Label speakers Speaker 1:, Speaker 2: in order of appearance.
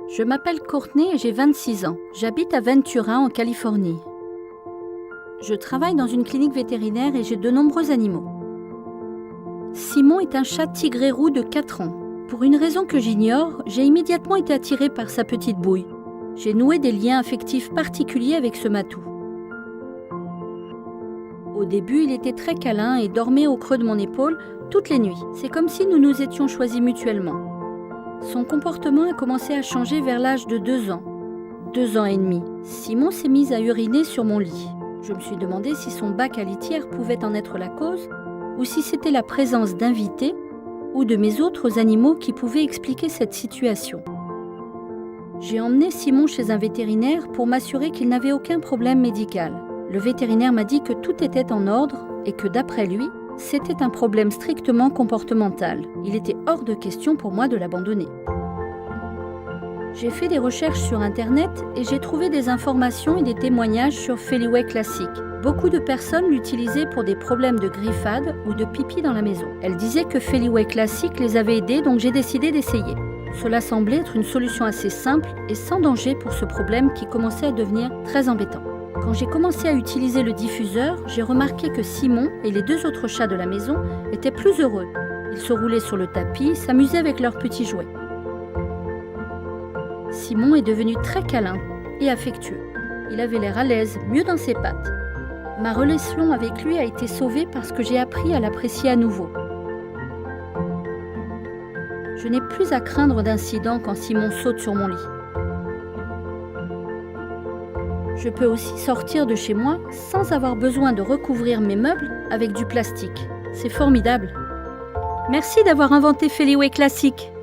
Speaker 1: Je m'appelle Courtney et j'ai 26 ans. J'habite à Ventura, en Californie. Je travaille dans une clinique vétérinaire et j'ai de nombreux animaux. Simon est un chat tigré roux de 4 ans. Pour une raison que j'ignore, j'ai immédiatement été attirée par sa petite bouille. J'ai noué des liens affectifs particuliers avec ce matou. Au début, il était très câlin et dormait au creux de mon épaule toutes les nuits. C'est comme si nous nous étions choisis mutuellement. Son comportement a commencé à changer vers l'âge de 2 ans. 2 ans et demi. Simon s'est mis à uriner sur mon lit. Je me suis demandé si son bac à litière pouvait en être la cause, ou si c'était la présence d'invités ou de mes autres animaux qui pouvaient expliquer cette situation. J'ai emmené Simon chez un vétérinaire pour m'assurer qu'il n'avait aucun problème médical. Le vétérinaire m'a dit que tout était en ordre et que d'après lui, c'était un problème strictement comportemental. Il était hors de question pour moi de l'abandonner. J'ai fait des recherches sur Internet et j'ai trouvé des informations et des témoignages sur Feliway Classic. Beaucoup de personnes l'utilisaient pour des problèmes de griffade ou de pipi dans la maison. Elles disaient que Feliway Classic les avait aidés, donc j'ai décidé d'essayer. Cela semblait être une solution assez simple et sans danger pour ce problème qui commençait à devenir très embêtant. Quand j'ai commencé à utiliser le diffuseur, j'ai remarqué que Simon et les 2 autres chats de la maison étaient plus heureux. Ils se roulaient sur le tapis, s'amusaient avec leurs petits jouets. Simon est devenu très câlin et affectueux. Il avait l'air à l'aise, mieux dans ses pattes. Ma relation avec lui a été sauvée parce que j'ai appris à l'apprécier à nouveau. Je n'ai plus à craindre d'incidents quand Simon saute sur mon lit. Je peux aussi sortir de chez moi sans avoir besoin de recouvrir mes meubles avec du plastique. C'est formidable. Merci d'avoir inventé Feliway Classic.